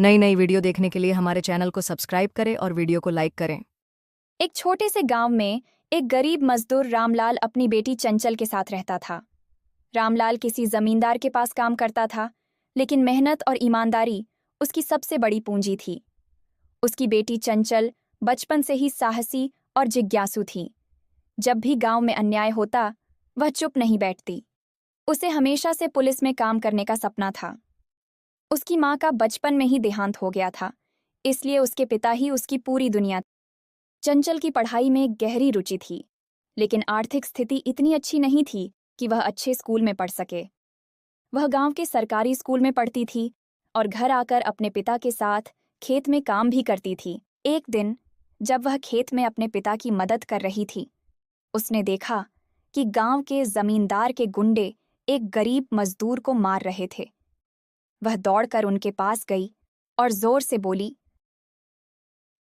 नई नई वीडियो देखने के लिए हमारे चैनल को सब्सक्राइब करें और वीडियो को लाइक करें। एक छोटे से गांव में एक गरीब मजदूर रामलाल अपनी बेटी चंचल के साथ रहता था। रामलाल किसी जमींदार के पास काम करता था, लेकिन मेहनत और ईमानदारी उसकी सबसे बड़ी पूंजी थी। उसकी बेटी चंचल बचपन से ही साहसी और जिज्ञासु थी। जब भी गांव में अन्याय होता, वह चुप नहीं बैठती। उसे हमेशा से पुलिस में काम करने का सपना था। उसकी माँ का बचपन में ही देहांत हो गया था, इसलिए उसके पिता ही उसकी पूरी दुनिया। चंचल की पढ़ाई में गहरी रुचि थी, लेकिन आर्थिक स्थिति इतनी अच्छी नहीं थी कि वह अच्छे स्कूल में पढ़ सके। वह गांव के सरकारी स्कूल में पढ़ती थी और घर आकर अपने पिता के साथ खेत में काम भी करती थी। एक दिन जब वह खेत में अपने पिता की मदद कर रही थी, उसने देखा कि गांव के जमींदार के गुंडे एक गरीब मजदूर को मार रहे थे। वह दौड़कर उनके पास गई और जोर से बोली,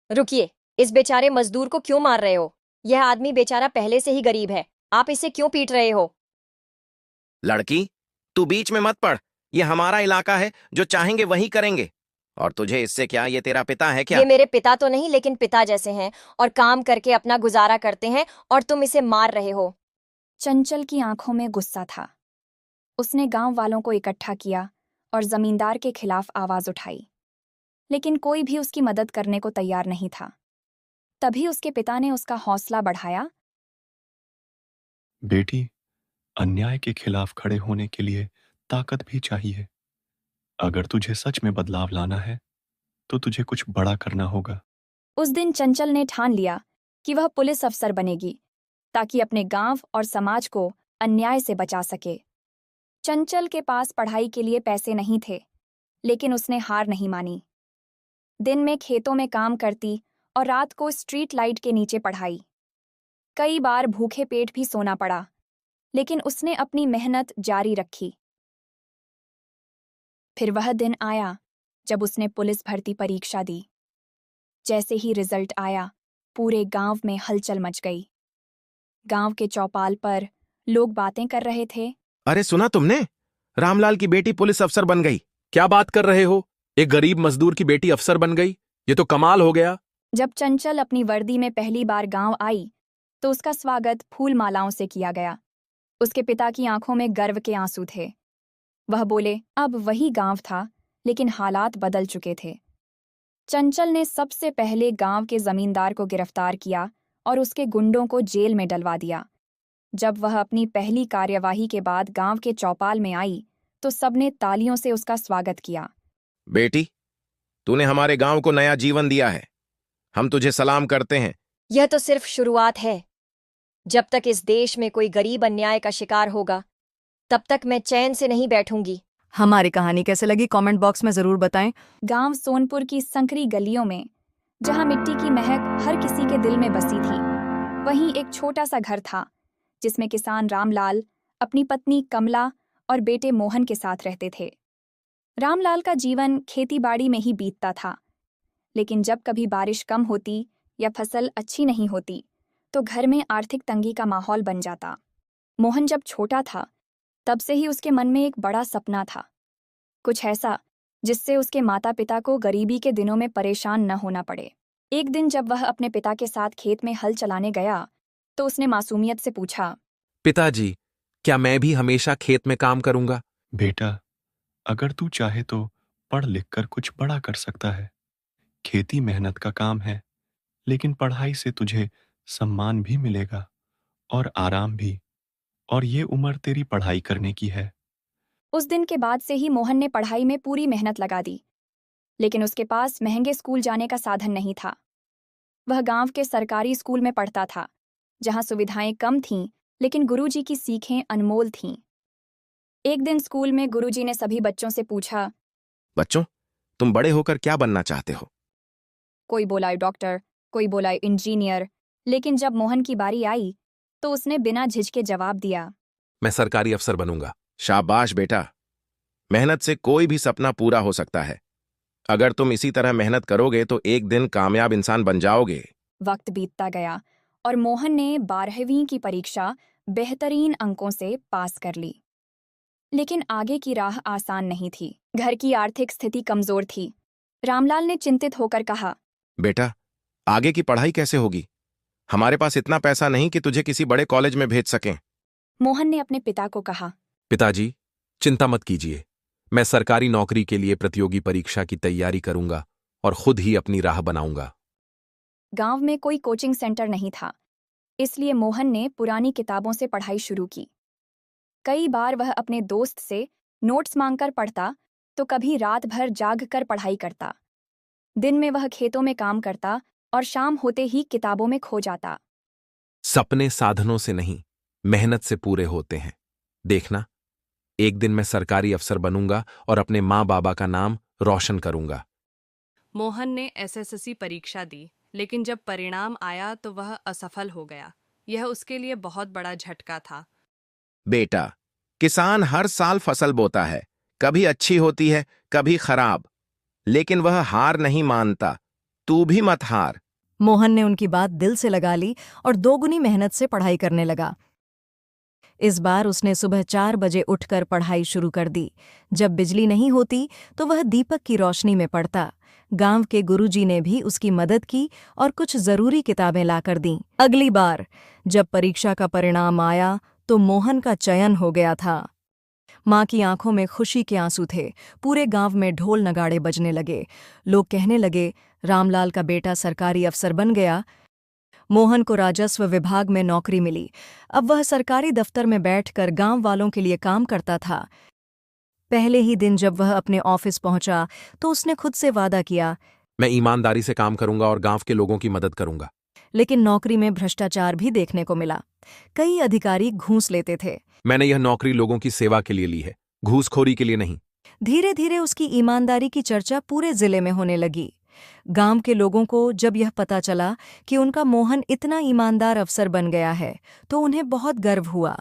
रुकिए, इस बेचारे मजदूर को क्यों मार रहे हो? यह आदमी बेचारा पहले से ही गरीब है, आप इसे क्यों पीट रहे हो? लड़की, तू बीच में मत पड़। ये हमारा इलाका है, जो चाहेंगे वही करेंगे। और तुझे इससे क्या? ये तेरा पिता है क्या? ये मेरे पिता तो नहीं, लेकिन पिता जैसे हैं और काम करके अपना गुजारा करते हैं, और तुम इसे मार रहे हो। चंचल की आंखों में गुस्सा था। उसने गांव वालों को इकट्ठा किया और जमींदार के खिलाफ आवाज उठाई, लेकिन कोई भी उसकी मदद करने को तैयार नहीं था। तभी उसके पिता ने उसका हौसला बढ़ाया। बेटी, अन्याय के खिलाफ खड़े होने के लिए ताकत भी चाहिए। अगर तुझे सच में बदलाव लाना है, तो तुझे कुछ बड़ा करना होगा। उस दिन चंचल ने ठान लिया कि वह पुलिस अफसर बनेगी, ताकि अपने गांव और समाज को अन्याय से बचा सके। चंचल के पास पढ़ाई के लिए पैसे नहीं थे, लेकिन उसने हार नहीं मानी। दिन में खेतों में काम करती और रात को स्ट्रीट लाइट के नीचे पढ़ाई। कई बार भूखे पेट भी सोना पड़ा, लेकिन उसने अपनी मेहनत जारी रखी। फिर वह दिन आया जब उसने पुलिस भर्ती परीक्षा दी। जैसे ही रिजल्ट आया, पूरे गांव में हलचल मच गई। गांव के चौपाल पर लोग बातें कर रहे थे। अरे सुना तुमने? रामलाल की बेटी पुलिस अफसर बन गई। क्या बात कर रहे हो? एक गरीब मजदूर की बेटी अफसर बन गई? ये तो कमाल हो गया। जब चंचल अपनी वर्दी में पहली बार गांव आई, तो उसका स्वागत फूल मालाओं से किया गया। उसके पिता की आंखों में गर्व के आंसू थे। वह बोले, अब वही गांव था, लेकिन हालात बदल चुके थे। चंचल ने सबसे पहले गांव के जमींदार को गिरफ्तार किया और उसके गुंडों को जेल में डलवा दिया। जब वह अपनी पहली कार्यवाही के बाद गांव के चौपाल में आई, तो सबने तालियों से उसका स्वागत किया। बेटी, तूने हमारे गांव को नया जीवन दिया है। हम तुझे सलाम करते हैं। यह तो सिर्फ शुरुआत है। जब तक इस देश में कोई गरीब अन्याय का शिकार होगा, तब तक मैं चैन से नहीं बैठूंगी। हमारी कहानी कैसे लगी कमेंट बॉक्स में जरूर बताएं। गांव सोनपुर की संकरी गलियों में, जहां मिट्टी की महक हर किसी के दिल में बसी थी, वहीं एक छोटा सा घर था, जिसमें किसान रामलाल अपनी पत्नी कमला और बेटे मोहन के साथ रहते थे। रामलाल का जीवन खेतीबाड़ी में ही बीतता था, लेकिन जब कभी बारिश कम होती या फसल अच्छी नहीं होती, तो घर में आर्थिक तंगी का माहौल बन जाता। मोहन जब छोटा था, तब से ही उसके मन में एक बड़ा सपना था, कुछ ऐसा जिससे उसके माता पिता को गरीबी के दिनों में परेशान न होना पड़े। एक दिन जब वह अपने पिता के साथ खेत में हल चलाने गया, तो उसने मासूमियत से पूछा, पिताजी, क्या मैं भी हमेशा खेत में काम करूंगा? बेटा, अगर तू चाहे तो पढ़ लिख कर कुछ बड़ा कर सकता है। खेती मेहनत का काम है, लेकिन पढ़ाई से तुझे सम्मान भी मिलेगा और आराम भी। और ये उम्र तेरी पढ़ाई करने की है। उस दिन के बाद से ही मोहन ने पढ़ाई में पूरी मेहनत लगा दी, लेकिन उसके पास महंगे स्कूल जाने का साधन नहीं था। वह गांव के सरकारी स्कूल में पढ़ता था, जहां सुविधाएं कम थीं, लेकिन गुरुजी की सीखें अनमोल थीं। एक दिन स्कूल में गुरुजी ने सभी बच्चों से पूछा, बच्चों, तुम बड़े होकर क्या बनना चाहते हो? कोई बोला डॉक्टर, कोई बोला इंजीनियर, लेकिन जब मोहन की बारी आई, तो उसने बिना झिझके जवाब दिया, मैं सरकारी अफसर बनूंगा। शाबाश बेटा, मेहनत से कोई भी सपना पूरा हो सकता है। अगर तुम इसी तरह मेहनत करोगे तो एक दिन कामयाब इंसान बन जाओगे। वक्त बीतता गया और मोहन ने 12वीं की परीक्षा बेहतरीन अंकों से पास कर ली। लेकिन आगे की राह आसान नहीं थी। घर की आर्थिक स्थिति कमजोर थी रामलाल ने चिंतित होकर कहा। बेटा, आगे की पढ़ाई कैसे होगी? हमारे पास इतना पैसा नहीं कि तुझे किसी बड़े कॉलेज में भेज सकें। मोहन ने अपने पिता को कहा। पिताजी, चिंता मत कीजिए। मैं सरकारी नौकरी के लिए प्रतियोगी परीक्षा की तैयारी करूंगा और खुद ही अपनी राह बनाऊंगा। गांव में कोई कोचिंग सेंटर नहीं था, इसलिए मोहन ने पुरानी किताबों से पढ़ाई शुरू की। कई बार वह अपने दोस्त से नोट्स मांगकर पढ़ता, तो कभी रात भर जाग कर पढ़ाई करता। दिन में वह खेतों में काम करता और शाम होते ही किताबों में खो जाता। सपने साधनों से नहीं, मेहनत से पूरे होते हैं। देखना, एक दिन मैं सरकारी अफसर बनूंगा और अपने माँ बाबा का नाम रोशन करूंगा। मोहन ने एसएससी परीक्षा दी, लेकिन जब परिणाम आया तो वह असफल हो गया। यह उसके लिए बहुत बड़ा झटका था। बेटा, किसान हर साल फसल बोता है, कभी अच्छी होती है, कभी खराब, लेकिन वह हार नहीं मानता। तू भी मत हार। मोहन ने उनकी बात दिल से लगा ली और दोगुनी मेहनत से पढ़ाई करने लगा। इस बार उसने सुबह 4 बजे उठकर पढ़ाई शुरू कर दी। जब बिजली नहीं होती तो वह दीपक की रोशनी में पढ़ता। गांव के गुरुजी ने भी उसकी मदद की और कुछ जरूरी किताबें लाकर दीं। अगली बार जब परीक्षा का परिणाम आया तो मोहन का चयन हो गया था। माँ की आंखों में खुशी के आंसू थे। पूरे गांव में ढोल नगाड़े बजने लगे। लोग कहने लगे, रामलाल का बेटा सरकारी अफसर बन गया। मोहन को राजस्व विभाग में नौकरी मिली। अब वह सरकारी दफ्तर में बैठकर गांव वालों के लिए काम करता था। पहले ही दिन जब वह अपने ऑफिस पहुंचा तो उसने खुद से वादा किया, मैं ईमानदारी से काम करूंगा और गांव के लोगों की मदद करूंगा। लेकिन नौकरी में भ्रष्टाचार भी देखने को मिला। कई अधिकारी घूस लेते थे। मैंने यह नौकरी लोगों की सेवा के लिए ली है, घूसखोरी के लिए नहीं। धीरे धीरे उसकी ईमानदारी की चर्चा पूरे जिले में होने लगी। गांव के लोगों को जब यह पता चला कि उनका मोहन इतना ईमानदार अफसर बन गया है तो उन्हें बहुत गर्व हुआ।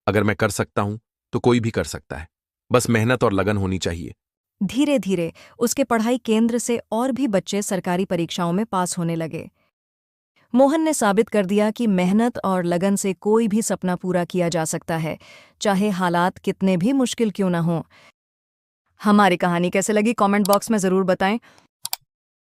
अगर मैं कर सकता हूं तो कोई भी कर सकता है, बस मेहनत और लगन होनी चाहिए। धीरे धीरे उसके पढ़ाई केंद्र से और भी बच्चे सरकारी परीक्षाओं में पास होने लगे। मोहन ने साबित कर दिया कि मेहनत और लगन से कोई भी सपना पूरा किया जा सकता है, चाहे हालात कितने भी मुश्किल क्यों न हों। हमारी कहानी कैसे लगी कमेंट बॉक्स में ज़रूर बताएं।